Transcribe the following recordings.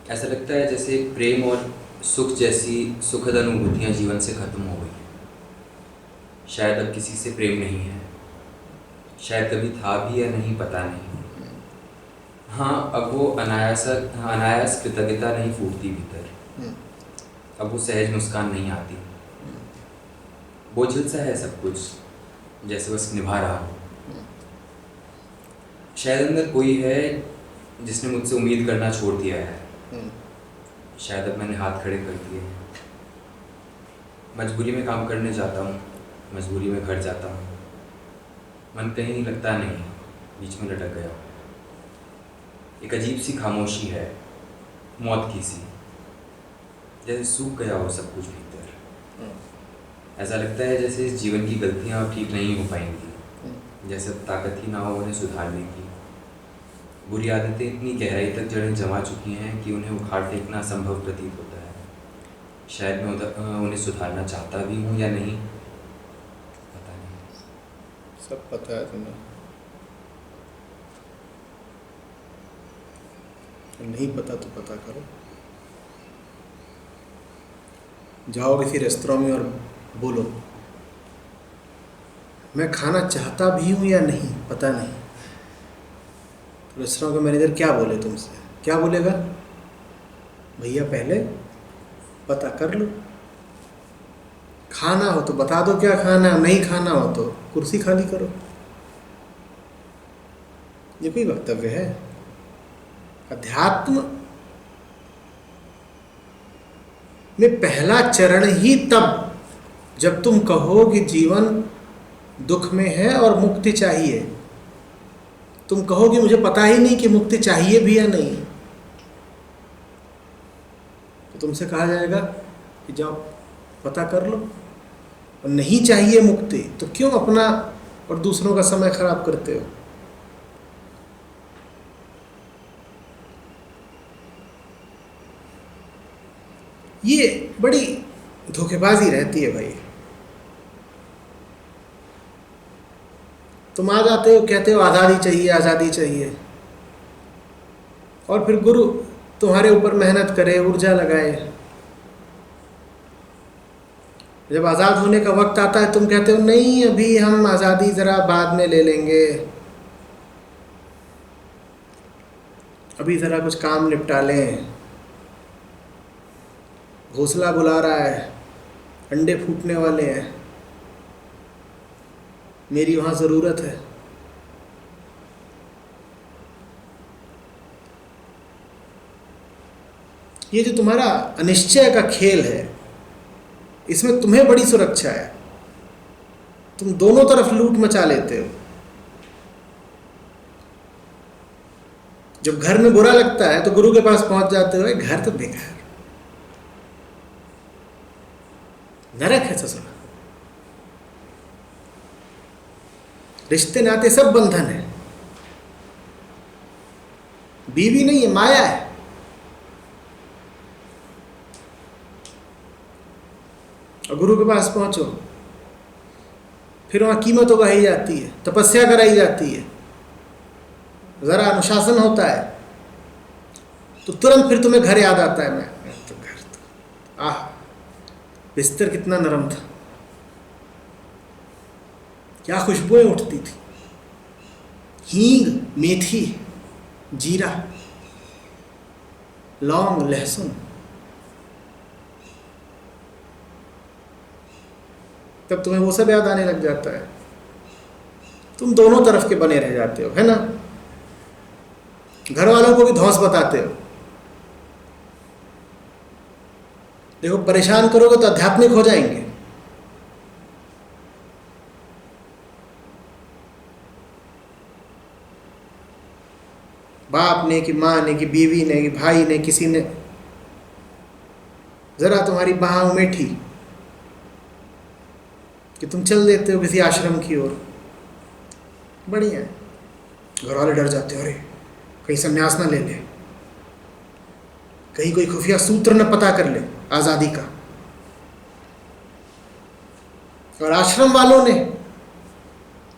ऐसा लगता है जैसे प्रेम और सुख जैसी सुखद अनुभूतियाँ जीवन से खत्म हो गई हैं। शायद अब किसी से प्रेम नहीं है, शायद कभी था भी या नहीं, पता नहीं। हाँ, अब वो अनायास कृतज्ञता नहीं फूटती भीतर। अब वो सहज मुस्कान नहीं आती। बोझिल सा है सब कुछ, जैसे बस निभा रहा हो। शायद अंदर कोई है जिसने मुझसे उम्मीद करना छोड़ दिया है। शायद अब मैंने हाथ खड़े कर दिए हैं। मजबूरी में काम करने जाता हूँ, मजबूरी में घर जाता हूँ। मन कहीं लगता नहीं, बीच में लटक गया। एक अजीब सी खामोशी है, मौत की सी, जैसे सूख गया हो सब कुछ भीतर। ऐसा लगता है जैसे इस जीवन की गलतियाँ अब ठीक नहीं हो पाएंगी, जैसे अब ताकत ही ना हो उन्हें सुधारने की। बुरी आदतें इतनी गहराई तक जड़ें जमा चुकी हैं कि उन्हें उखाड़ फेंकना असंभव प्रतीत होता है। शायद मैं उन्हें सुधारना चाहता भी हूँ या नहीं, पता नहीं। सब पता है तुम्हें, नहीं पता तो पता करो। जाओ किसी रेस्तरां में और बोलो मैं खाना चाहता भी हूँ या नहीं, पता नहीं। तो रेस्तरां का मैनेजर क्या बोले तुमसे, क्या बोलेगा? भैया पहले पता कर लो, खाना हो तो बता दो क्या खाना, नहीं खाना हो तो कुर्सी खाली करो। ये कोई वक्तव्य है? अध्यात्म में पहला चरण ही तब जब तुम कहो कि जीवन दुख में है और मुक्ति चाहिए। तुम कहो कि मुझे पता ही नहीं कि मुक्ति चाहिए भी या नहीं, तो तुमसे कहा जाएगा कि जाओ पता कर लो। और नहीं चाहिए मुक्ति तो क्यों अपना और दूसरों का समय खराब करते हो? ये बड़ी धोखेबाजी रहती है भाई। तुम आ जाते हो, कहते हो आज़ादी चाहिए आज़ादी चाहिए, और फिर गुरु तुम्हारे ऊपर मेहनत करे, ऊर्जा लगाए। जब आज़ाद होने का वक्त आता है तुम कहते हो नहीं अभी हम आज़ादी ज़रा बाद में ले लेंगे, अभी ज़रा कुछ काम निपटा लें। घोंसला बुला रहा है, अंडे फूटने वाले हैं, मेरी वहाँ ज़रूरत है। ये जो तुम्हारा अनिश्चय का खेल है, इसमें तुम्हें बड़ी सुरक्षा है। तुम दोनों तरफ लूट मचा लेते हो। जब घर में बुरा लगता है तो गुरु के पास पहुंच जाते हो, घर तो बेकार, नरक है ससुर। रिश्ते नाते सब बंधन है, बीवी नहीं है, माया है। और गुरु के पास पहुंचो, फिर वहां कीमत उगाई जाती है, तपस्या कराई जाती है, जरा अनुशासन होता है, तो तुरंत फिर तुम्हें घर याद आता है। मैं तो घर तो आह, बिस्तर कितना नरम था, क्या खुशबुएं उठती थी, हींग, मेथी, जीरा, लौंग, लहसुन। तब तुम्हें वो सब याद आने लग जाता है। तुम दोनों तरफ के बने रह जाते हो, है ना? घर वालों को भी धौंस बताते हो। देखो परेशान करोगे तो आध्यात्मिक हो जाएंगे। बाप ने कि माँ ने कि बीवी ने कि भाई ने, किसी ने जरा तुम्हारी बाह उमेठी कि तुम चल देते हो किसी आश्रम की ओर, बढ़िया है। घर वाले डर जाते हो, अरे कहीं संन्यास ना ले ले, कहीं कोई खुफिया सूत्र न पता कर ले आज़ादी का। और आश्रम वालों ने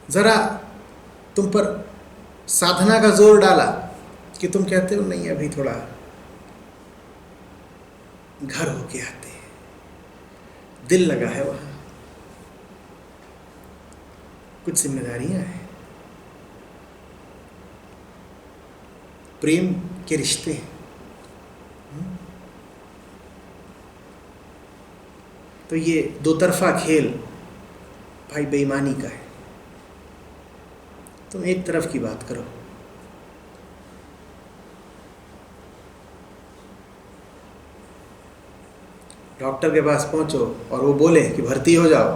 ज़रा तुम पर साधना का जोर डाला कि तुम कहते हो नहीं अभी थोड़ा घर होके आते हैं, दिल लगा है वहाँ, कुछ जिम्मेदारियां हैं, प्रेम के रिश्ते हैं। तो ये दो तरफा खेल भाई बेईमानी का है। तुम एक तरफ की बात करो, डॉक्टर के पास पहुंचो और वो बोले कि भर्ती हो जाओ,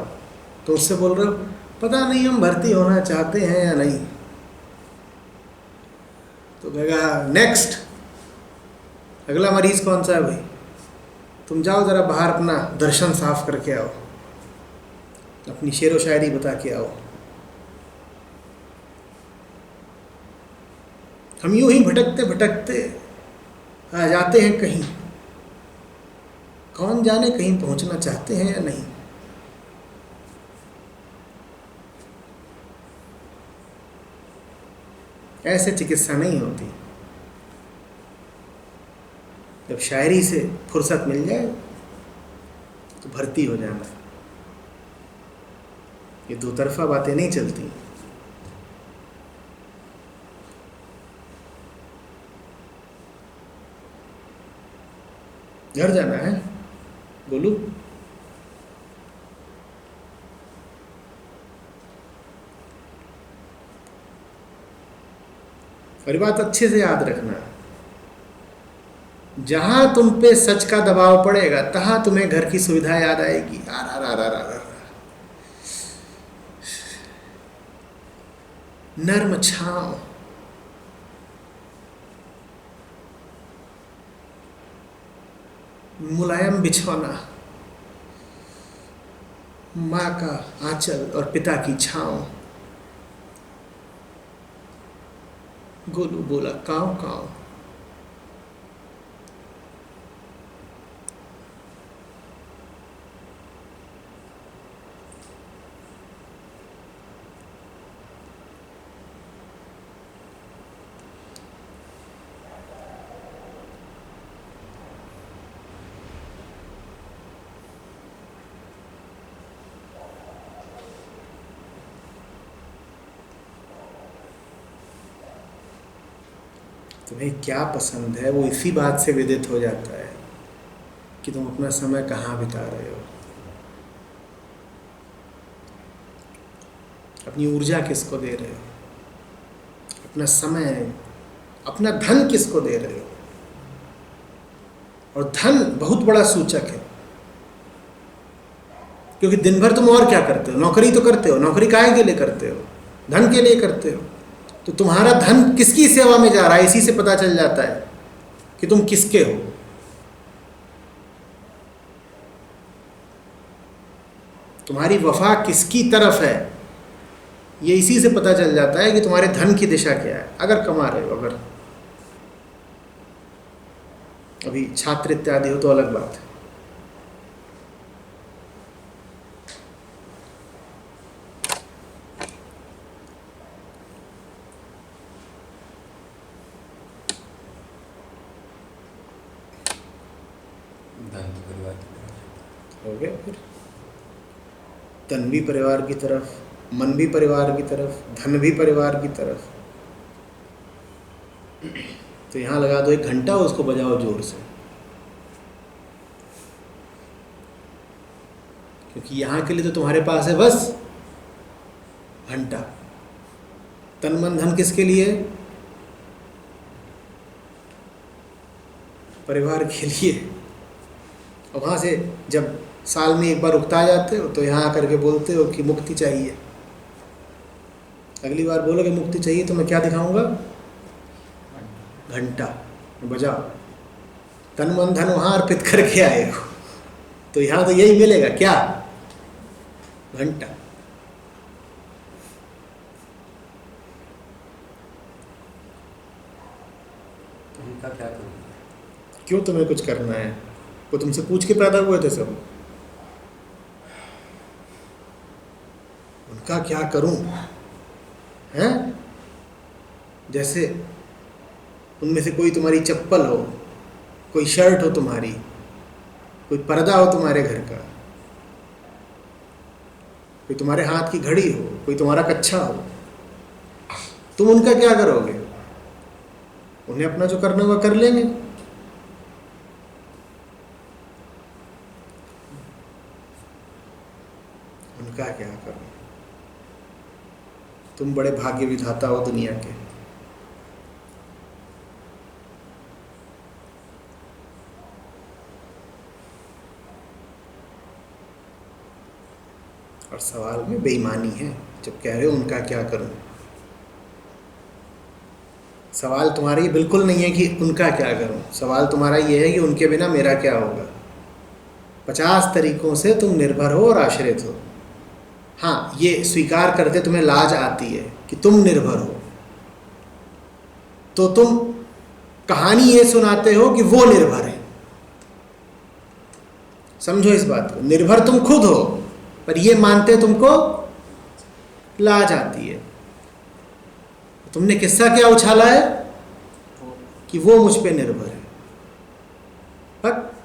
तो उससे बोल रहे हो पता नहीं हम भर्ती होना चाहते हैं या नहीं, तो कहेगा नेक्स्ट, अगला मरीज कौन सा है भाई, तुम जाओ ज़रा बाहर अपना दर्शन साफ करके आओ, अपनी शेर व शायरी बता के आओ। हम यूं ही भटकते भटकते आ जाते हैं कहीं, कौन जाने कहीं पहुंचना चाहते हैं या नहीं। ऐसे चिकित्सा नहीं होती। जब शायरी से फुर्सत मिल जाए तो भर्ती हो जाना। ये दो तरफा बातें नहीं चलती। घर जाना है बोलू, और बात अच्छे से याद रखना, जहां तुम पे सच का दबाव पड़ेगा तहां तुम्हें घर की सुविधा याद आएगी। नर्म छांव, मुलायम बिछौना, माँ का आंचल और पिता की छांव। गोलू बोला काव काव। तुम्हें क्या पसंद है वो इसी बात से विदित हो जाता है कि तुम अपना समय कहाँ बिता रहे हो, अपनी ऊर्जा किसको दे रहे हो, अपना समय, अपना धन किसको दे रहे हो। और धन बहुत बड़ा सूचक है, क्योंकि दिन भर तुम और क्या करते हो, नौकरी तो करते हो, नौकरी काहे के लिए करते हो, धन के लिए करते हो। तो तुम्हारा धन किसकी सेवा में जा रहा है, इसी से पता चल जाता है कि तुम किसके हो। तुम्हारी वफा किसकी तरफ है, ये इसी से पता चल जाता है कि तुम्हारे धन की दिशा क्या है। अगर कमा रहे हो, अगर अभी छात्र इत्यादि हो तो अलग बात है। हो गया, फिर तन भी परिवार की तरफ, मन भी परिवार की तरफ, धन भी परिवार की तरफ। तो यहाँ लगा दो 1 घंटा, उसको बजाओ जोर से, क्योंकि यहाँ के लिए तो तुम्हारे पास है बस घंटा। तन मन धन किसके लिए? परिवार के लिए। और वहाँ से जब साल में एक बार उकता जाते हो तो यहाँ आकर के बोलते हो कि मुक्ति चाहिए। अगली बार बोलोगे मुक्ति चाहिए तो मैं क्या दिखाऊंगा? घंटा बजाओ। तन मन धन वहाँ अर्पित करके आए हो, तो यहाँ तो यही मिलेगा क्या? घंटा। तो इनका क्या करूँ? क्यों तुम्हें कुछ करना है? वो तुमसे पूछ के पैदा हुए थे सब। उनका क्या करूं? हैं? जैसे उनमें से कोई तुम्हारी चप्पल हो, कोई शर्ट हो तुम्हारी, कोई पर्दा हो तुम्हारे घर का, कोई तुम्हारे हाथ की घड़ी हो, कोई तुम्हारा कच्छा हो, तुम उनका क्या करोगे? उन्हें अपना जो करना होगा कर लेंगे। उनका क्या करो? तुम बड़े भाग्य विधाता हो दुनिया के। और सवाल में बेईमानी है जब कह रहे हो उनका क्या करूं। सवाल तुम्हारा ये बिल्कुल नहीं है कि उनका क्या करूं, सवाल तुम्हारा ये है कि उनके बिना मेरा क्या होगा। 50 तरीकों से तुम निर्भर हो और आश्रित हो। हाँ, ये स्वीकार करते तुम्हें लाज आती है कि तुम निर्भर हो, तो तुम कहानी ये सुनाते हो कि वो निर्भर है। समझो इस बात को, निर्भर तुम खुद हो, पर ये मानते तुमको लाज आती है। तुमने किस्सा क्या उछाला है कि वो मुझ पे निर्भर है। पर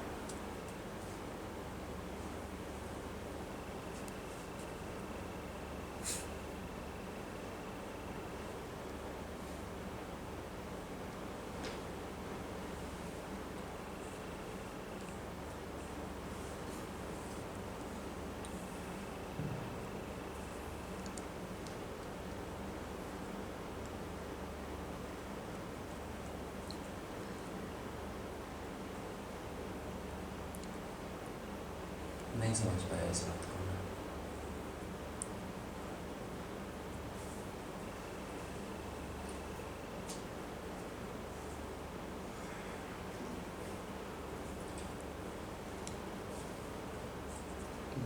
नहीं समझ पाया इस बात को मैं।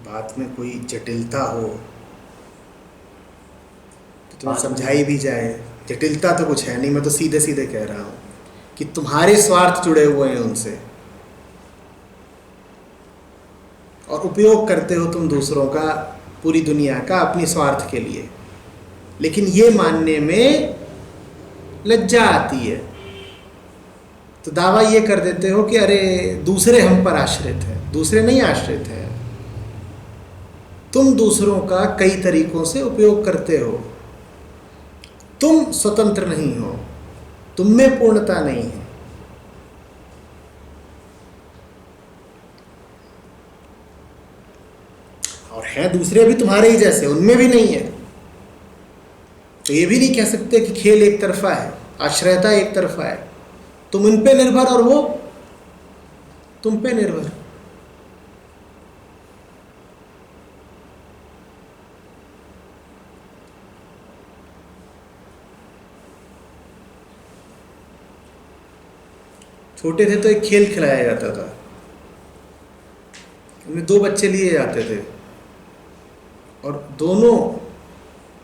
बात में कोई जटिलता हो तो तुम्हें बात में- समझाई भी जाए। जटिलता तो कुछ है नहीं, मैं तो सीधे सीधे कह रहा हूं कि तुम्हारे स्वार्थ जुड़े हुए हैं उनसे, और उपयोग करते हो तुम दूसरों का, पूरी दुनिया का, अपनी स्वार्थ के लिए। लेकिन ये मानने में लज्जा आती है, तो दावा ये कर देते हो कि अरे दूसरे हम पर आश्रित हैं। दूसरे नहीं आश्रित हैं, तुम दूसरों का कई तरीकों से उपयोग करते हो। तुम स्वतंत्र नहीं हो, तुम में पूर्णता नहीं है। और हैं दूसरे भी तुम्हारे ही जैसे, उनमें भी नहीं है। तो ये भी नहीं कह सकते कि खेल एक तरफा है, आश्रयता एक तरफा है। तुम उन पे निर्भर और वो तुम पे निर्भर। छोटे थे तो एक खेल खिलाया जाता था, उनमें 2 बच्चे लिए जाते थे और दोनों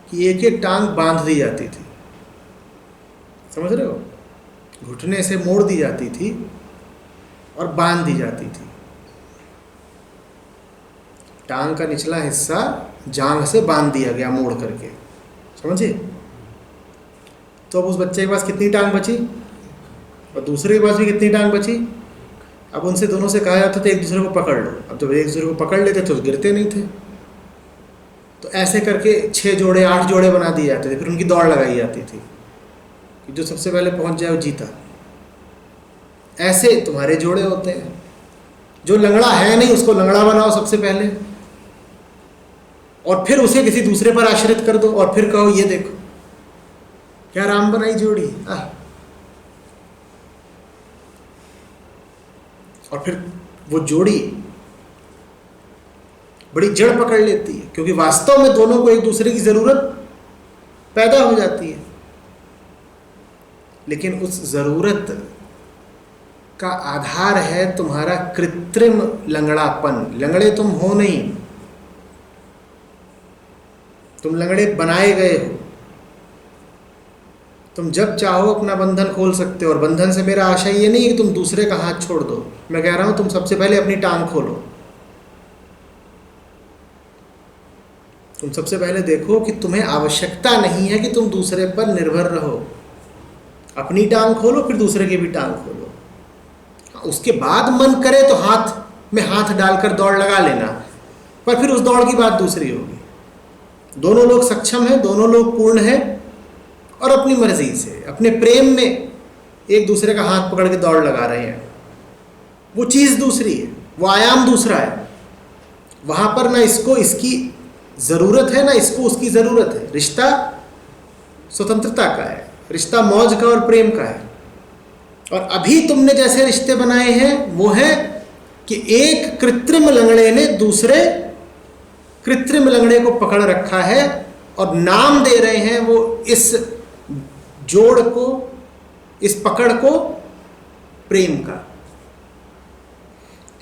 की एक एक टांग बांध दी जाती थी। समझ रहे हो? घुटने से मोड़ दी जाती थी और बांध दी जाती थी। टांग का निचला हिस्सा जांघ से बांध दिया गया मोड़ करके, समझे? तो अब उस बच्चे के पास कितनी टांग बची और दूसरे के पास भी कितनी टांग बची। अब उनसे दोनों से कहा जाता था एक दूसरे को पकड़ लो। अब जब एक दूसरे को पकड़ लेते तो गिरते नहीं थे। तो ऐसे करके 6 जोड़े 8 जोड़े बना दिए जाते थे। फिर उनकी दौड़ लगाई जाती थी कि जो सबसे पहले पहुंच जाए वो जीता। ऐसे तुम्हारे जोड़े होते हैं। जो लंगड़ा है नहीं उसको लंगड़ा बनाओ सबसे पहले, और फिर उसे किसी दूसरे पर आश्रित कर दो, और फिर कहो ये देखो क्या राम बनाई जोड़ी। और फिर वो जोड़ी बड़ी जड़ पकड़ लेती है, क्योंकि वास्तव में दोनों को एक दूसरे की जरूरत पैदा हो जाती है। लेकिन उस जरूरत का आधार है तुम्हारा कृत्रिम लंगड़ापन। लंगड़े तुम हो नहीं, तुम लंगड़े बनाए गए हो। तुम जब चाहो अपना बंधन खोल सकते हो, और बंधन से मेरा आशय ये नहीं है कि तुम दूसरे का हाथ छोड़ दो। मैं कह रहा हूं तुम सबसे पहले अपनी टांग खोलो। तुम सबसे पहले देखो कि तुम्हें आवश्यकता नहीं है कि तुम दूसरे पर निर्भर रहो। अपनी टांग खोलो, फिर दूसरे की भी टांग खोलो। उसके बाद मन करे तो हाथ में हाथ डालकर दौड़ लगा लेना, पर फिर उस दौड़ की बात दूसरी होगी। दोनों लोग सक्षम हैं, दोनों लोग पूर्ण हैं और अपनी मर्जी से अपने प्रेम में एक दूसरे का हाथ पकड़ के दौड़ लगा रहे हैं। वो चीज़ दूसरी है, वो आयाम दूसरा है। वहाँ पर ना इसको इसकी ज़रूरत है, ना इसको उसकी ज़रूरत है। रिश्ता स्वतंत्रता का है, रिश्ता मौज का और प्रेम का है। और अभी तुमने जैसे रिश्ते बनाए हैं वो है कि एक कृत्रिम लंगड़े ने दूसरे कृत्रिम लंगड़े को पकड़ रखा है और नाम दे रहे हैं वो इस जोड़ को, इस पकड़ को प्रेम का।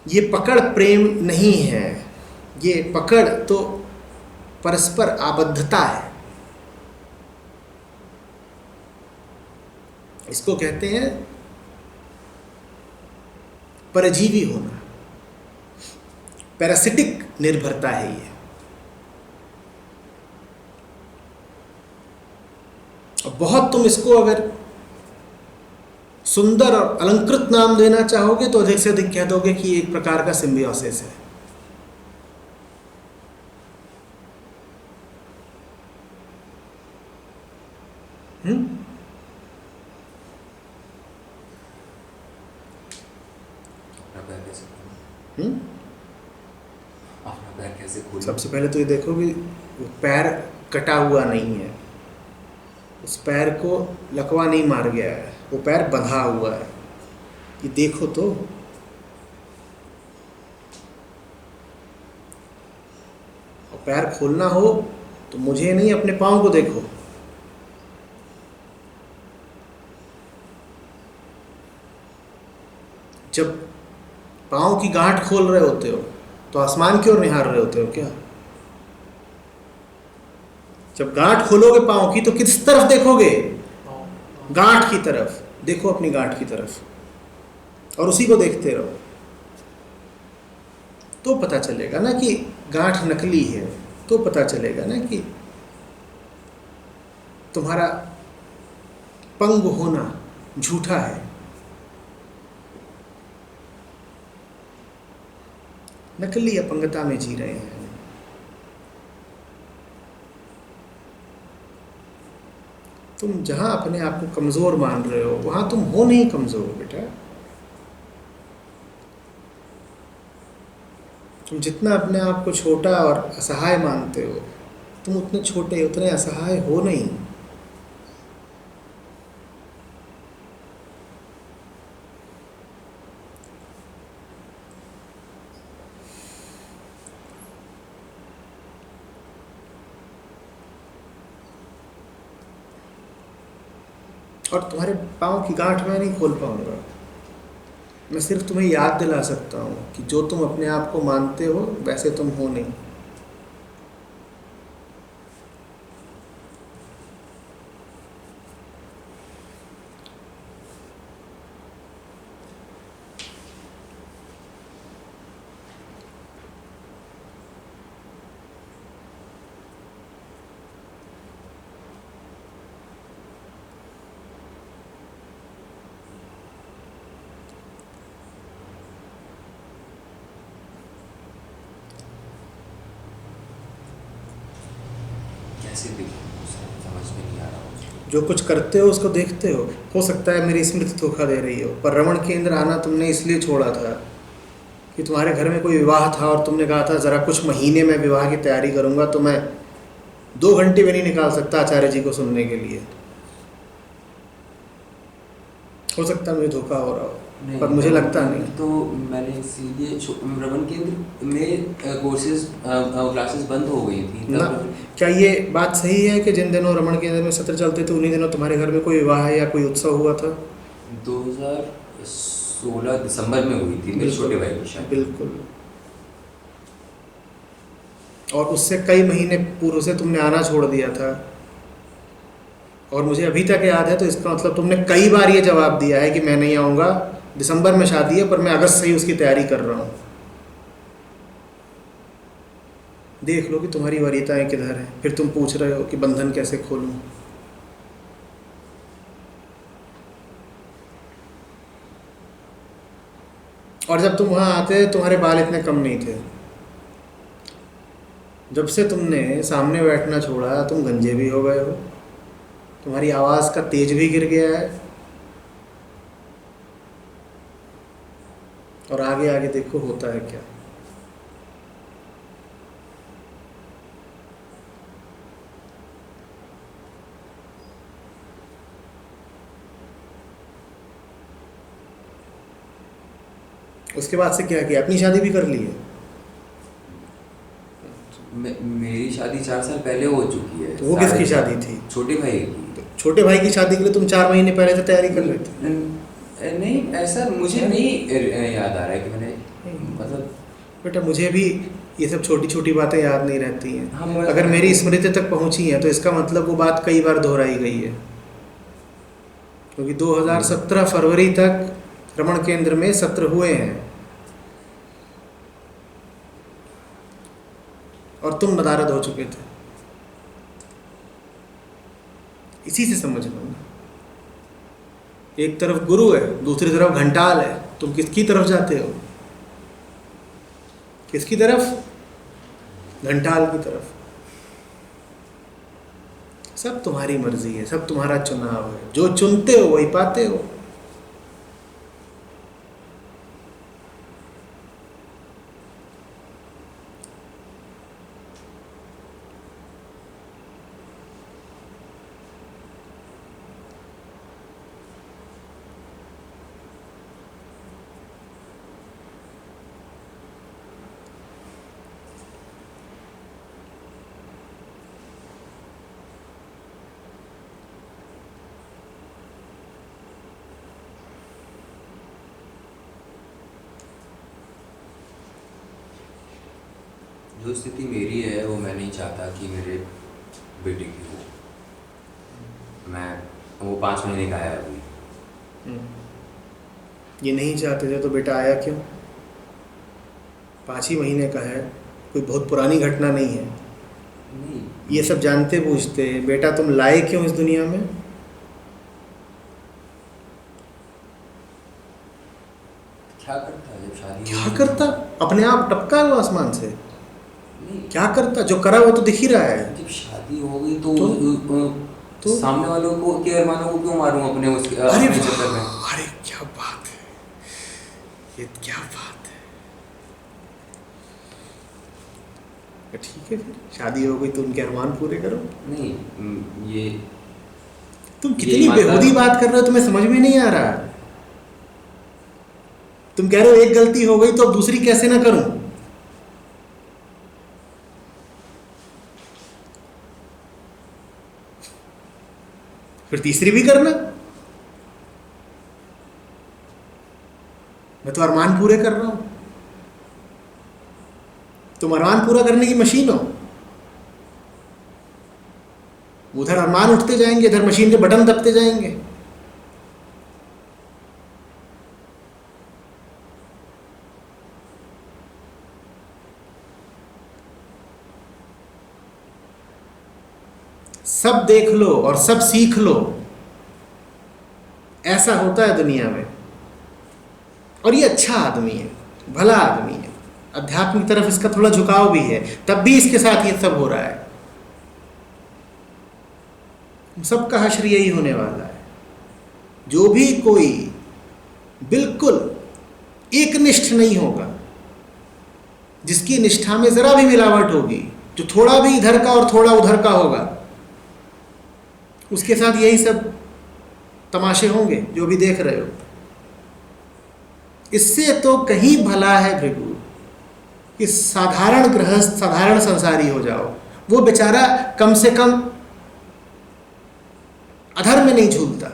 ये पकड़ प्रेम नहीं है, ये पकड़ तो परस्पर आबद्धता है। इसको कहते हैं परजीवी होना, पैरासिटिक निर्भरता है ये। बहुत तुम इसको अगर सुंदर और अलंकृत नाम देना चाहोगे तो अधिक से अधिक कह दोगे कि एक प्रकार का सिम्बियोसिस है। अपना पैर कैसे खोलूं? सबसे पहले तो ये देखो कि वो पैर कटा हुआ नहीं है, उस पैर को लकवा नहीं मार गया है, वो पैर बंधा हुआ है। ये देखो तो। और पैर खोलना हो तो मुझे नहीं, अपने पाँव को देखो। जब पाँव की गांठ खोल रहे होते हो तो आसमान की ओर निहार रहे होते हो क्या? जब गांठ खोलोगे पाँव की तो किस तरफ देखोगे? गांठ की तरफ। देखो अपनी गांठ की तरफ और उसी को देखते रहो, तो पता चलेगा ना कि गांठ नकली है। तो पता चलेगा ना कि तुम्हारा पंग होना झूठा है। नकली अपंगता में जी रहे हैं। तुम जहां अपने आप को कमजोर मान रहे हो वहां तुम हो नहीं कमजोर बेटा। तुम जितना अपने आप को छोटा और असहाय मानते हो, तुम उतने छोटे उतने असहाय हो नहीं। और तुम्हारे पाँव की गांठ मैं नहीं खोल पाऊंगा। मैं सिर्फ तुम्हें याद दिला सकता हूँ कि जो तुम अपने आप को मानते हो वैसे तुम हो नहीं। कैसे देखूं? समझ में नहीं आ रहा। जो कुछ करते हो उसको देखते हो सकता है मेरी स्मृति धोखा दे रही हो, पर रमण केंद्र आना तुमने इसलिए छोड़ा था कि तुम्हारे घर में कोई विवाह था और तुमने कहा था ज़रा कुछ महीने में विवाह की तैयारी करूंगा, तो मैं 2 घंटे भी नहीं निकाल सकता आचार्य जी को सुनने के लिए। हो सकता है मुझे धोखा हो रहा हो, पर मुझे लगता नहीं। तो मैंने इसीलिए रमन केंद्र में कोर्सेज क्लासेस बंद हो गई थी ना। क्या ये बात सही है कि जिन दिनों रमण केंद्र में सत्र चलते थे उन्हीं दिनों तुम्हारे घर में कोई विवाह या कोई उत्सव हुआ था? 2016 दिसंबर में हुई थी मेरे छोटे भाई की शादी। बिल्कुल। और उससे कई महीने पूर्व से तुमने आना छोड़ दिया था और मुझे अभी तक याद है। तो इसका मतलब तुमने कई बार ये जवाब दिया है कि मैं नहीं आऊँगा, दिसंबर में शादी है पर मैं अगस्त से ही उसकी तैयारी कर रहा हूँ। देख लो कि तुम्हारी वरीयताएं किधर हैं। फिर तुम पूछ रहे हो कि बंधन कैसे खोलूं। और जब तुम वहाँ आते तुम्हारे बाल इतने कम नहीं थे। जब से तुमने सामने बैठना छोड़ा तुम गंजे भी हो गए हो, तुम्हारी आवाज़ का तेज भी गिर गया है, और आगे आगे देखो होता है क्या। उसके बाद से क्या किया? अपनी शादी भी कर ली है? मेरी शादी 4 साल पहले हो चुकी है। तो वो किसकी शादी थी? छोटे भाई की। तो छोटे भाई की शादी के लिए तुम 4 महीने पहले से तैयारी कर रहे थे? नहीं, ऐसा मुझे नहीं याद आ रहा है कि मैंने, मतलब बेटा मुझे भी ये सब छोटी छोटी बातें याद नहीं रहती हैं। हाँ, अगर मेरी स्मृति तक पहुंची है तो इसका मतलब वो बात कई बार दोहराई गई है, क्योंकि 2017 फरवरी तक रमण केंद्र में सत्र हुए हैं और तुम नदारद हो चुके थे। इसी से समझ लो ना, एक तरफ गुरु है, दूसरी तरफ घंटाल है, तुम किसकी तरफ जाते हो? किसकी तरफ? घंटाल की तरफ। सब तुम्हारी मर्जी है, सब तुम्हारा चुनाव है, जो चुनते हो वही पाते हो। जो स्थिति मेरी है वो मैं नहीं चाहता कि मेरे बेटे की हो। मैं, वो 5 महीने का है अभी। ये नहीं चाहते थे तो बेटा आया क्यों? 5 ही महीने का है, कोई बहुत पुरानी घटना नहीं है। नहीं, ये सब जानते बूझते बेटा तुम लाए क्यों इस दुनिया में? क्या करता है जब शादी क्या करता? अपने आप टपका वो आसमान से? नहीं, क्या करता? जो करा वो तो दिख ही रहा है। जब शादी हो गई तो, तो सामने वालों को के अरमानों को क्यों मारूं अपने उसके अरे अपने चक्कर में? अरे क्या बात है, ये क्या बात है। ठीक है, फिर शादी हो गई तो उनके अरमान पूरे करो। नहीं, ये तुम कितनी बेहूदी बात कर रहे हो, तुम्हें समझ में नहीं आ रहा। तुम कह रहे हो एक गलती हो गई तो अब दूसरी कैसे ना करूं। फिर तीसरी भी करना। मैं तो अरमान पूरे कर रहा हूं, तुम अरमान पूरा करने की मशीन हो। उधर अरमान उठते जाएंगे, इधर मशीन के बटन दबते जाएंगे। सब देख लो और सब सीख लो, ऐसा होता है दुनिया में। और ये अच्छा आदमी है, भला आदमी है, अध्यात्म की तरफ इसका थोड़ा झुकाव भी है, तब भी इसके साथ ये सब हो रहा है। सबका हश्र यही होने वाला है। जो भी कोई बिल्कुल एकनिष्ठ नहीं होगा, जिसकी निष्ठा में जरा भी मिलावट होगी, जो थोड़ा भी इधर का और थोड़ा उधर का होगा, उसके साथ यही सब तमाशे होंगे जो भी देख रहे हो। इससे तो कहीं भला है भृगु कि साधारण गृहस्थ, साधारण संसारी हो जाओ। वो बेचारा कम से कम अधर में नहीं झूलता,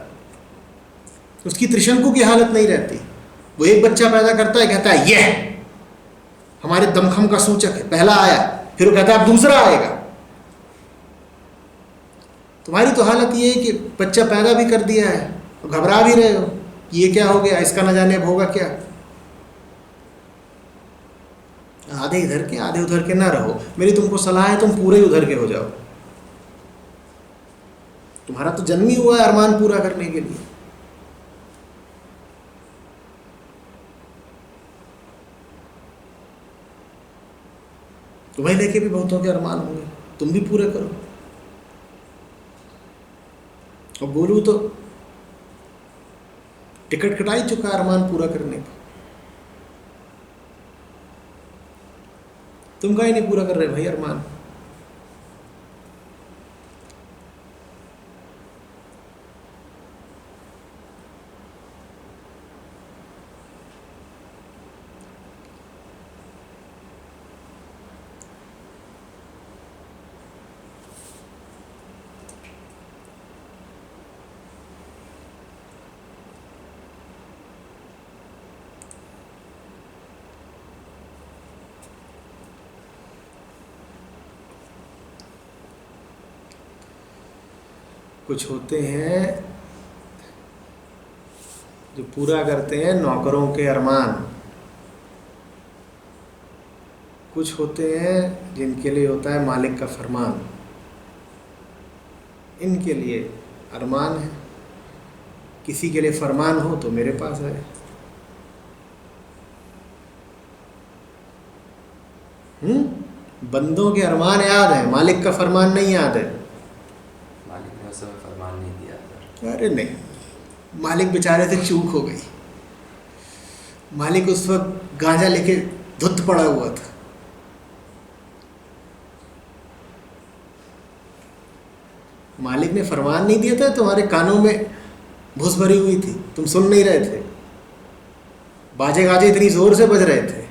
उसकी त्रिशंकु की हालत नहीं रहती। वो एक बच्चा पैदा करता है, कहता है यह हमारे दमखम का सूचक है, पहला आया, फिर वो कहता है अब दूसरा आएगा। तुम्हारी तो हालत ये है कि बच्चा पैदा भी कर दिया है, घबरा भी रहे हो, ये क्या हो गया, इसका न जाने अब होगा क्या। आधे इधर के आधे उधर के ना रहो। मेरी तुमको सलाह है, तुम पूरे उधर के हो जाओ। तुम्हारा तो जन्म ही हुआ है अरमान पूरा करने के लिए। तुम्हें लेके भी बहुतों के अरमान होंगे, तुम भी पूरे करो। और बोलूँ तो टिकट कटा ही चुका है अरमान पूरा करने का। तुम काहे नहीं पूरा कर रहे भाई अरमान? कुछ होते हैं जो पूरा करते हैं नौकरों के अरमान, कुछ होते हैं जिनके लिए होता है मालिक का फरमान। इनके लिए अरमान है, किसी के लिए फरमान हो तो मेरे पास आए। बंदों के अरमान याद है, मालिक का फरमान नहीं याद है। मालिक ने उस समय फरमान नहीं दिया था। अरे नहीं, मालिक बेचारे से चूक हो गई। मालिक उस वक्त गांजा लेके धुत पड़ा हुआ था। मालिक ने फरमान नहीं दिया था, तुम्हारे कानों में भूस भरी हुई थी, तुम सुन नहीं रहे थे। बाजे गाजे इतनी जोर से बज रहे थे,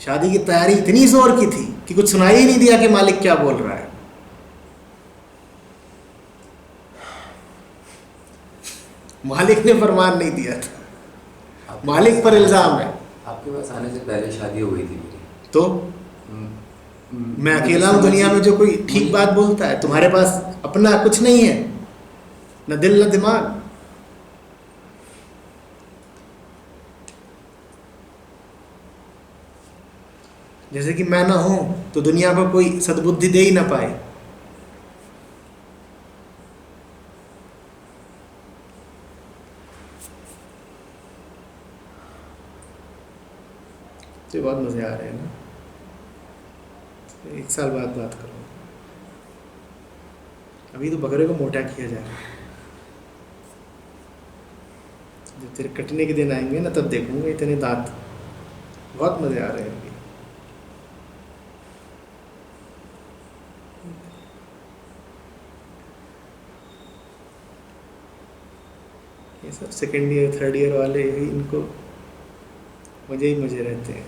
शादी की तैयारी इतनी जोर की थी कि कुछ सुनाई ही नहीं दिया कि मालिक क्या बोल रहा है। मालिक ने फरमान नहीं दिया था, मालिक पर इल्जाम है। आपके पास आने से पहले शादी हो गई थी मेरी। तो मैं अकेला हूं दुनिया में जो कोई ठीक बात बोलता है। तुम्हारे पास अपना कुछ नहीं है, न दिल न दिमाग। जैसे कि मैं ना हूं तो दुनिया को कोई सद्बुद्धि दे ही ना पाए। तो बहुत मजे आ रहे हैं ना। 1 साल बाद बात करो, अभी तो बकरे को मोटा किया जा रहा है। जब तेरे कटने के दिन आएंगे ना तब देखूंगा इतने दांत। बहुत मजे आ रहे हैं अभी। ये सब सेकेंड ईयर थर्ड ईयर वाले ही, इनको मजे ही मजे रहते हैं।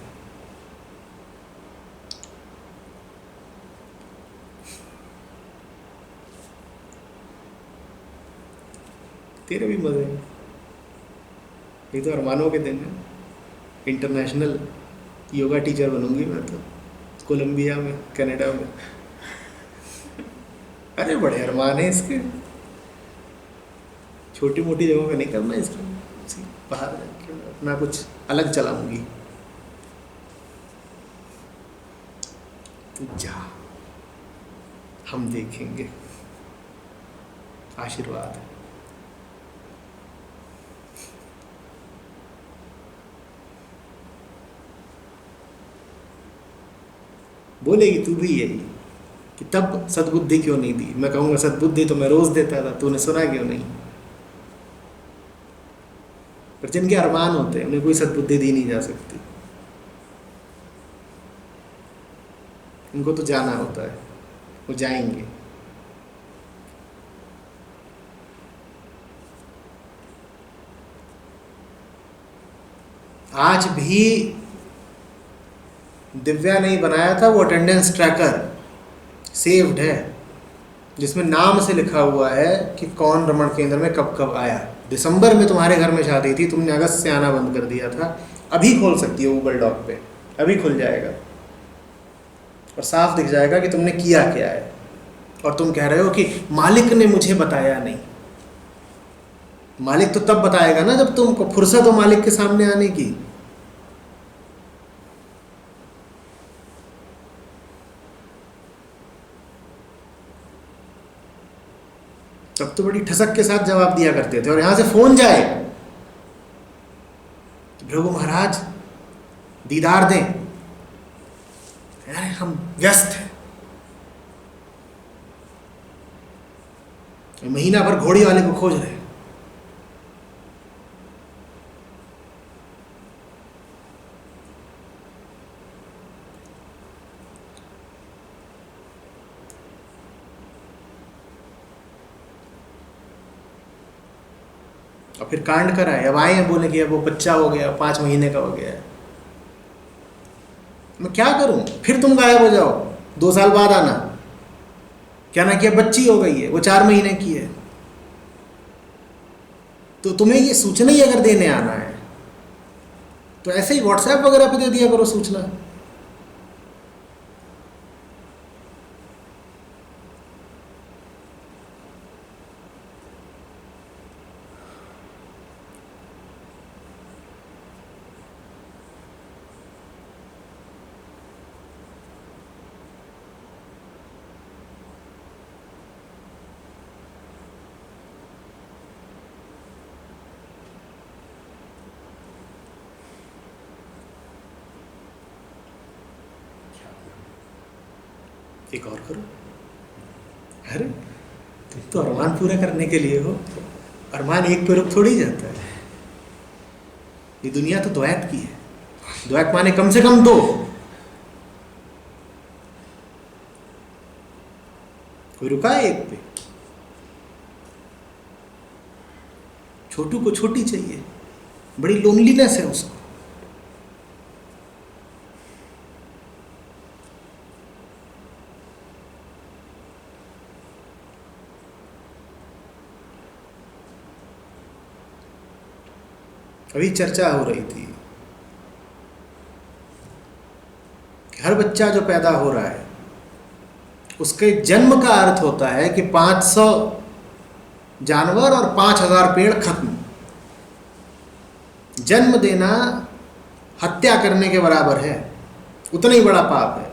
तेरे भी मजे हैं। ये तो अरमानों के दिन है। इंटरनेशनल योगा टीचर बनूंगी मैं तो, कोलंबिया में, कनाडा में। अरे बड़े अरमान है इसके। छोटी मोटी जगहों का नहीं करना इसको, बाहर अपना कुछ अलग चलाऊंगी। तू जा, हम देखेंगे। आशीर्वाद है। बोलेगी तू भी यही कि तब सद्बुद्धि क्यों नहीं दी। मैं कहूँगा सद्बुद्धि तो मैं रोज देता था, तूने सुना क्यों नहीं। पर जिनके अरमान होते हैं उन्हें कोई सद्बुद्धि दी नहीं जा सकती। उनको तो जाना होता है, वो जाएंगे। आज भी दिव्या नहीं बनाया था वो अटेंडेंस ट्रैकर, सेव्ड है, जिसमें नाम से लिखा हुआ है कि कौन रमण केंद्र में कब कब आया। दिसंबर में तुम्हारे घर में शादी थी, तुमने अगस्त से आना बंद कर दिया था। अभी खोल सकती हो गूगल डॉक पे, अभी खुल जाएगा और साफ दिख जाएगा कि तुमने किया क्या है। और तुम कह रहे हो कि मालिक ने मुझे बताया नहीं। मालिक तो तब बताएगा ना जब तुमको फुर्सत हो मालिक के सामने आने की। तब तो बड़ी ठसक के साथ जवाब दिया करते थे। और यहां से फोन जाए, प्रभु महाराज दीदार दें, यार हम व्यस्त हैं, महीना भर घोड़ी वाले को खोज रहे हैं। और फिर कांड करा है, अब आए हैं बोले कि अब वो बच्चा हो गया, 5 महीने का हो गया है। मैं क्या करूं? फिर तुम गायब हो जाओ, 2 साल बाद आना, क्या ना कि अब बच्ची हो गई है, वो 4 महीने की है। तो तुम्हें ये सूचना ही अगर देने आना है तो ऐसे ही व्हाट्सएप वगैरह पे दे दिया करो सूचना। एक और करो। अरे तुम तो अरमान पूरा करने के लिए हो, अरमान एक पे रुक थोड़ी जाता है। ये दुनिया तो द्वैत की है, द्वैत माने कम से कम 2। कोई रुका है एक पे? छोटू को छोटी चाहिए, बड़ी लोनलीनेस है उसको। अभी चर्चा हो रही थी कि हर बच्चा जो पैदा हो रहा है उसके जन्म का अर्थ होता है कि 500 जानवर और 5000 पेड़ खत्म। जन्म देना हत्या करने के बराबर है, उतना ही बड़ा पाप है।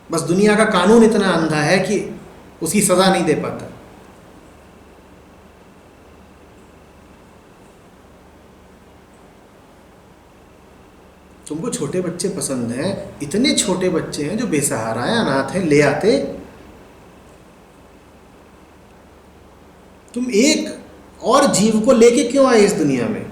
बस दुनिया का कानून इतना अंधा है कि उसकी सजा नहीं दे पाता। तुमको छोटे बच्चे पसंद हैं, इतने छोटे बच्चे हैं जो बेसहारा हैं, अनाथ हैं, ले आते। तुम एक और जीव को लेके क्यों आए इस दुनिया में?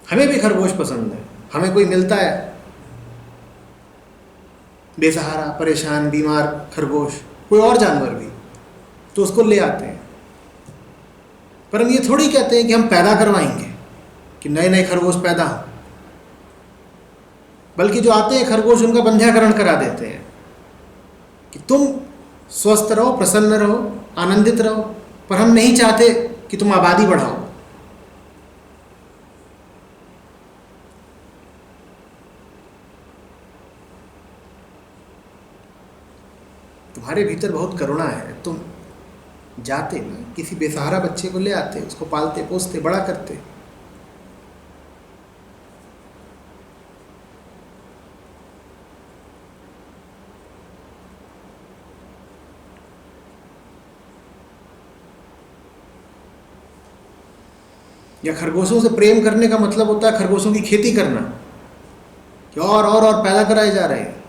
हमें भी खरगोश पसंद है, हमें कोई मिलता है बेसहारा, परेशान, बीमार खरगोश, कोई और जानवर भी, तो उसको ले आते हैं। पर हम ये थोड़ी कहते हैं कि हम पैदा करवाएंगे, कि नए नए खरगोश पैदा हो। बल्कि जो आते हैं खरगोश, उनका बंध्याकरण करा देते हैं कि तुम स्वस्थ रहो, प्रसन्न रहो, आनंदित रहो, पर हम नहीं चाहते कि तुम आबादी बढ़ाओ। तुम्हारे भीतर बहुत करुणा है, तुम जाते ना किसी बेसहारा बच्चे को ले आते, उसको पालते पोसते बड़ा करते। या खरगोशों से प्रेम करने का मतलब होता है खरगोशों की खेती करना, कि और पैदा कराए जा रहे हैं।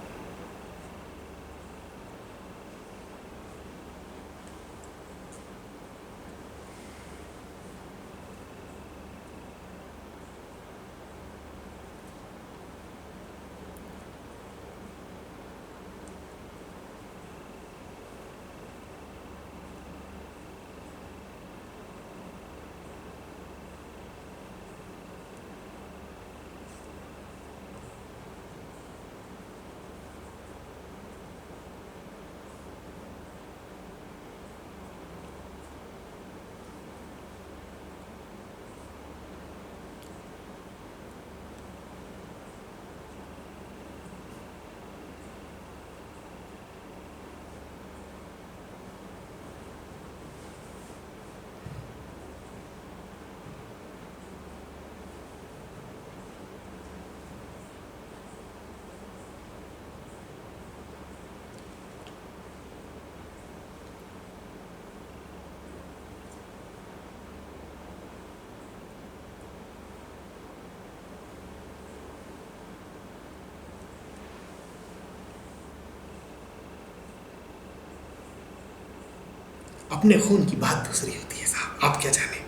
अपने खून की बात दूसरी होती है साहब, आप क्या जाने।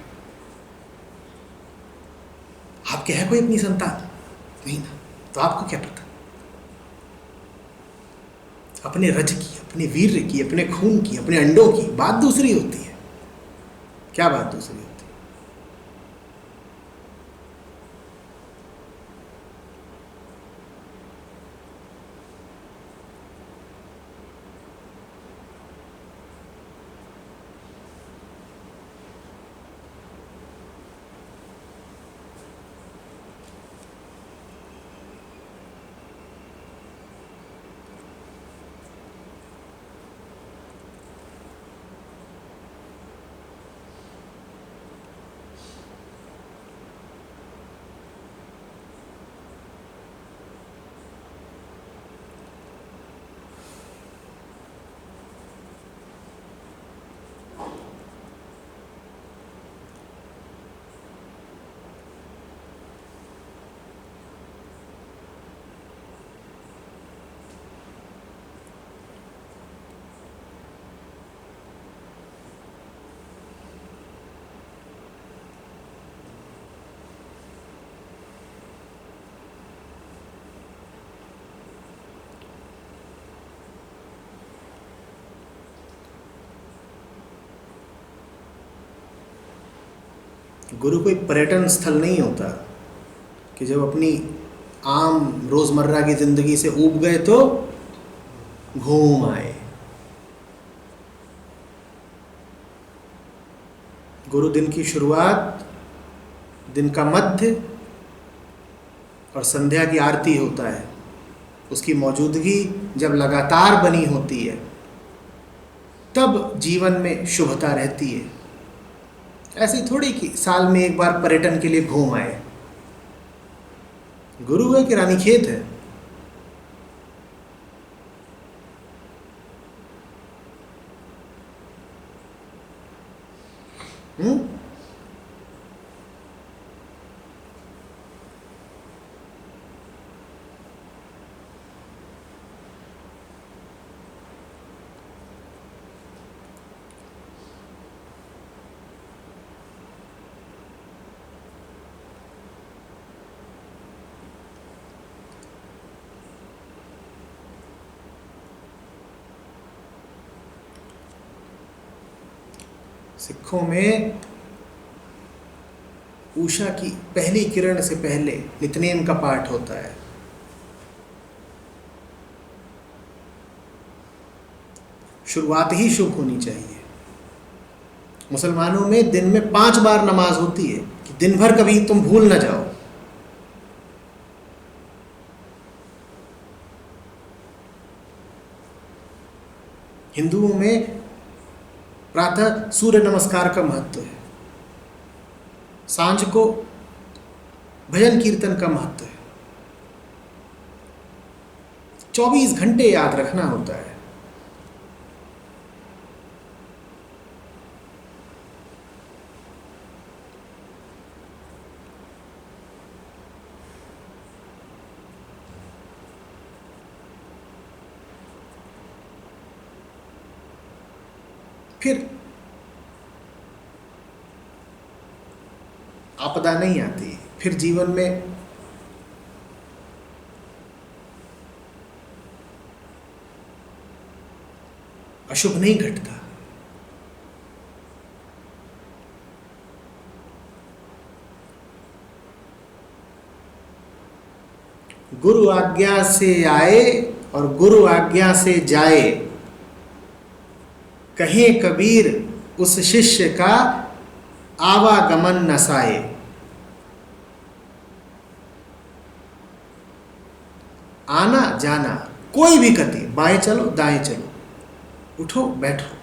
आपके है कोई अपनी संतान? नहीं ना, तो आपको क्या पता। अपने रज की, अपने वीर्य की, अपने खून की, अपने अंडों की बात दूसरी होती है। क्या बात दूसरी होती है? गुरु कोई पर्यटन स्थल नहीं होता कि जब अपनी आम रोजमर्रा की जिंदगी से ऊब गए तो घूम आए। गुरु दिन की शुरुआत, दिन का मध्य और संध्या की आरती होता है। उसकी मौजूदगी जब लगातार बनी होती है तब जीवन में शुभता रहती है। ऐसी थोड़ी कि साल में एक बार पर्यटन के लिए घूम आए। गुरु है कि रानीखेत है? हम्म? सिखों में उषा की पहली किरण से पहले नित्यनेम का पाठ होता है। शुरुआत ही शुभ होनी चाहिए। मुसलमानों में दिन में 5 बार नमाज होती है कि दिन भर कभी तुम भूल ना जाओ। हिंदुओं में प्रातः सूर्य नमस्कार का महत्व है, सांझ को भजन कीर्तन का महत्व है। 24 घंटे याद रखना होता है। फिर आपदा नहीं आती, फिर जीवन में अशुभ नहीं घटता। गुरु आज्ञा से आए और गुरु आज्ञा से जाए, कहे कबीर उस शिष्य का आवागमन न साए। आना जाना कोई भी गति, बाएं चलो दाएं चलो, उठो बैठो,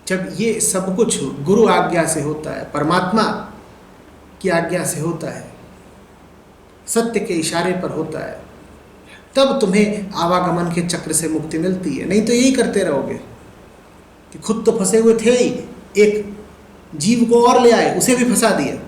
जब ये सब कुछ गुरु आज्ञा से होता है, परमात्मा की आज्ञा से होता है, सत्य के इशारे पर होता है, तब तुम्हें आवागमन के चक्र से मुक्ति मिलती है। नहीं तो यही करते रहोगे कि खुद तो फंसे हुए थे ही, एक जीव को और ले आए, उसे भी फंसा दिया।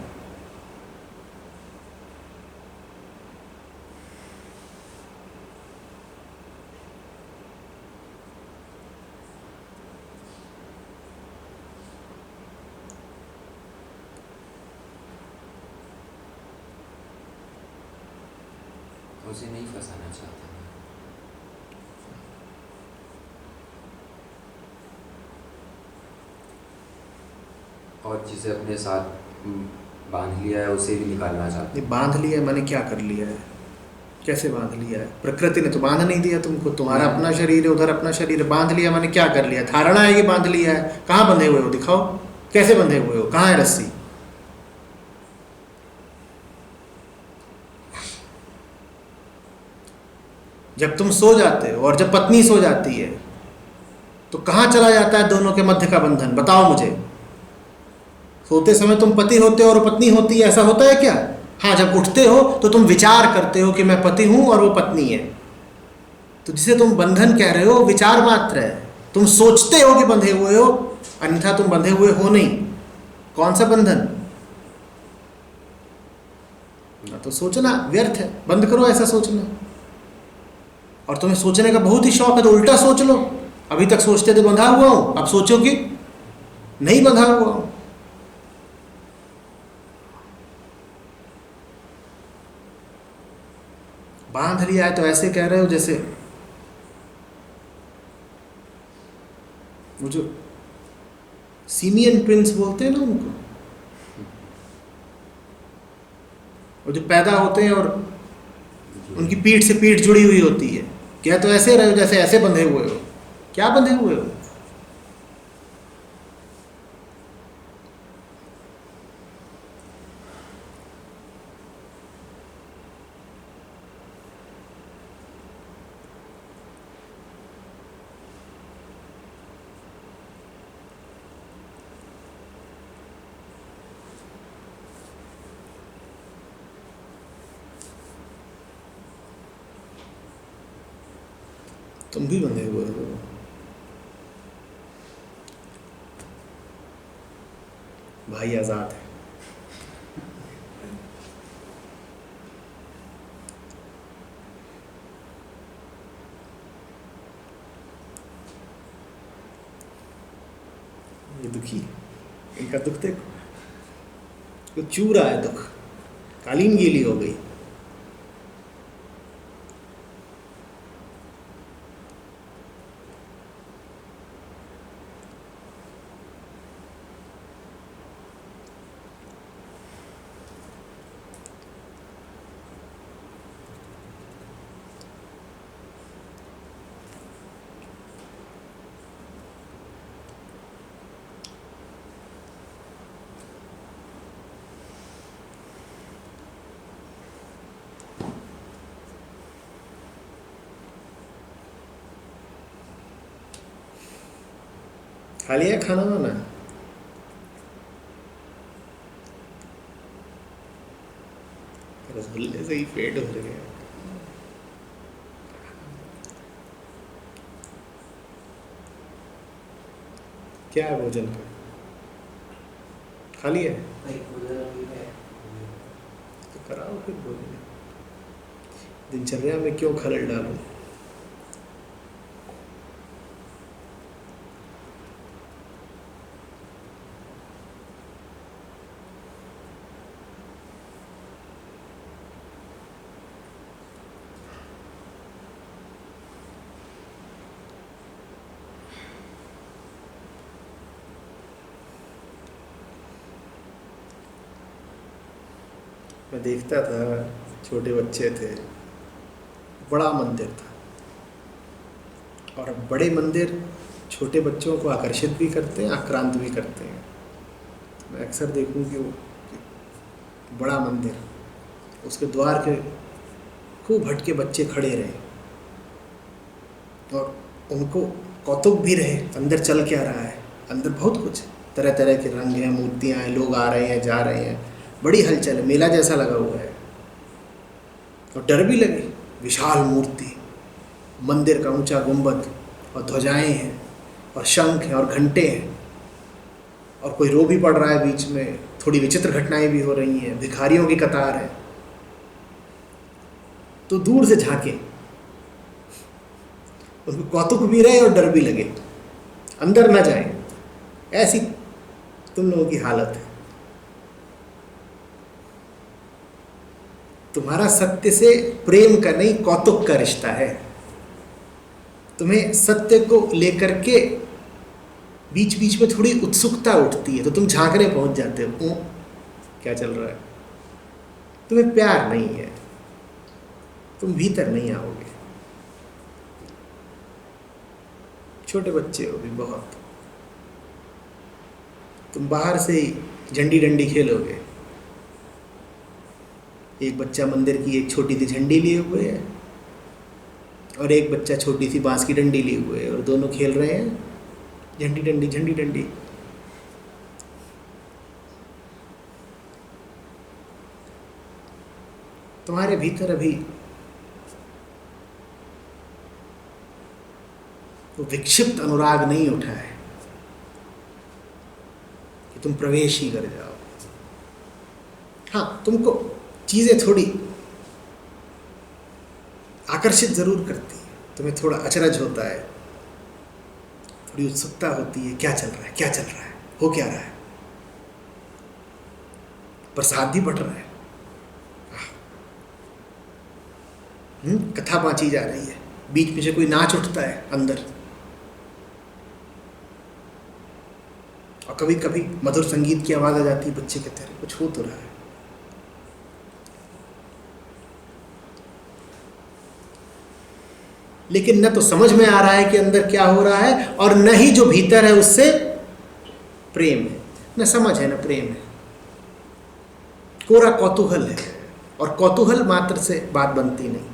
उसे नहीं फंसाना चाहता मैं। और जिसे अपने साथ बांध लिया है उसे भी निकालना चाहता नहीं, बांध लिया है, मैंने क्या कर लिया है? कैसे बांध लिया है? प्रकृति ने तो बांध नहीं दिया तुमको, तुम्हारा अपना शरीर है, उधर अपना शरीर है। बांध लिया मैंने क्या कर लिया? धारणा है कि बांध लिया है। कहाँ बंधे हुए हो? दिखाओ, कैसे बंधे हुए हो? कहाँ है रस्सी? जब तुम सो जाते हो और जब पत्नी सो जाती है तो कहाँ चला जाता है दोनों के मध्य का बंधन? बताओ मुझे। सोते समय तुम पति होते हो और वो पत्नी होती है, ऐसा होता है क्या? हाँ, जब उठते हो तो तुम विचार करते हो कि मैं पति हूं और वो पत्नी है। तो जिसे तुम बंधन कह रहे हो विचार मात्र है। तुम सोचते हो कि बंधे हुए हो, अन्यथा तुम बंधे हुए हो नहीं। कौन सा बंधन? तो सोचना व्यर्थ है, बंद करो ऐसा सोचना। और तुम्हें सोचने का बहुत ही शौक है तो उल्टा सोच लो। अभी तक सोचते थे बंधा हुआ हूं, अब सोचो कि नहीं बंधा हुआ हूं। बांध लिया है तो ऐसे कह रहे हो जैसे वो जो सीमियन ट्विंस बोलते हैं ना उनको, वो जो पैदा होते हैं और उनकी पीठ से पीठ जुड़ी हुई होती है। क्या तो ऐसे रहे हो जैसे ऐसे बंधे हुए हो। क्या बंधे हुए हो? तुम भी बंधे हुए हो। भाई आजाद है। ये दुखी है, इनका दुख देखो, वो चू रहा है दुख। कालीन गीली हो गई। खा लिया खाना वाना? रसगुल्ले से ही पेट भर गया। क्या है भोजन का? खा लिया? तो कराओ फिर भोजन। दिनचर्या में क्यों खलल डालो? मैं देखता था, छोटे बच्चे थे, बड़ा मंदिर था। और बड़े मंदिर छोटे बच्चों को आकर्षित भी करते हैं, आक्रांत भी करते हैं। मैं अक्सर देखूं कि वो बड़ा मंदिर, उसके द्वार के खूब भटके बच्चे खड़े रहे और उनको कौतुक भी रहे अंदर चल क्या रहा है। अंदर बहुत कुछ तरह तरह के रंग हैं, मूर्तियाँ हैं, लोग आ रहे हैं जा रहे हैं, बड़ी हलचल है, मेला जैसा लगा हुआ है। और डर भी लगे। विशाल मूर्ति, मंदिर का ऊंचा गुंबद और ध्वजाएं हैं और शंख हैं और घंटे हैं और कोई रो भी पड़ रहा है बीच में। थोड़ी विचित्र घटनाएं भी हो रही हैं, भिखारियों की कतार है। तो दूर से झांके, उनको कौतुक भी रहे और डर भी लगे, अंदर न जाए। ऐसी तुम लोगों की हालत है। तुम्हारा सत्य से प्रेम का नहीं, कौतुक का रिश्ता है। तुम्हें सत्य को लेकर के बीच बीच में थोड़ी उत्सुकता उठती है, तो तुम झांकने पहुंच जाते हो, ओ क्या चल रहा है। तुम्हें प्यार नहीं है, तुम भीतर नहीं आओगे। छोटे बच्चे हो भी बहुत, तुम बाहर से ही झंडी डंडी खेलोगे। एक बच्चा मंदिर की एक छोटी सी झंडी लिए हुए है और एक बच्चा छोटी सी बांस की डंडी लिए हुए है, और दोनों खेल रहे हैं झंडी डंडी झंडी डंडी। तुम्हारे भीतर अभी वो विक्षिप्त अनुराग नहीं उठा है कि तुम प्रवेश ही कर जाओ। हाँ, तुमको चीजें थोड़ी आकर्षित जरूर करती है, तुम्हें थोड़ा अचरज होता है, थोड़ी उत्सुकता होती है, क्या चल रहा है, क्या चल रहा है, हो क्या रहा है। प्रसाद भी बट रहा है, कथा बाँची जा रही है, बीच में से कोई नाच उठता है अंदर, और कभी कभी मधुर संगीत की आवाज आ जाती है, बच्चे कहते हैं कुछ हो तो रहा है। लेकिन न तो समझ में आ रहा है कि अंदर क्या हो रहा है, और न ही जो भीतर है उससे प्रेम है। न समझ है न प्रेम है, कोरा कौतूहल है, और कौतूहल मात्र से बात बनती नहीं।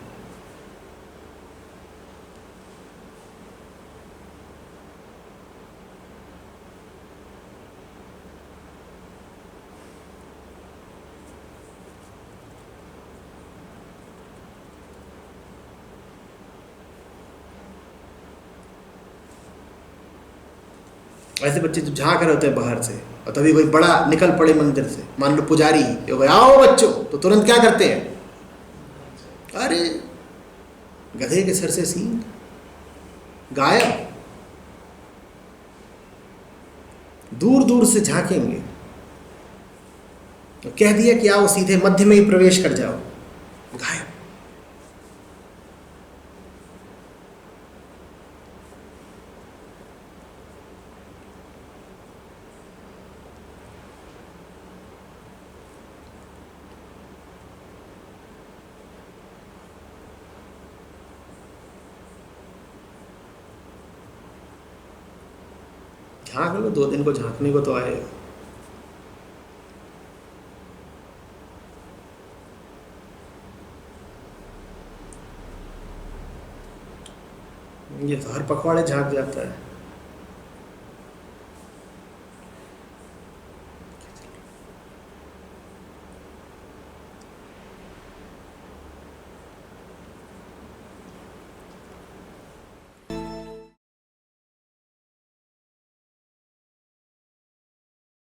ऐसे बच्चे जो झांक रहे होते हैं बाहर से, और तभी कोई बड़ा निकल पड़े मंदिर से, मान लो पुजारी, आओ बच्चों, तो तुरंत क्या करते हैं, अरे गधे के सर से सींग गायब। दूर दूर से झांकेंगे, तो कह दिया कि आओ सीधे मध्य में ही प्रवेश कर जाओ, गायब। झांक लो, 2 दिन को झांकने को तो आएगा। ये तो हर पखवाड़े झांक जाता है।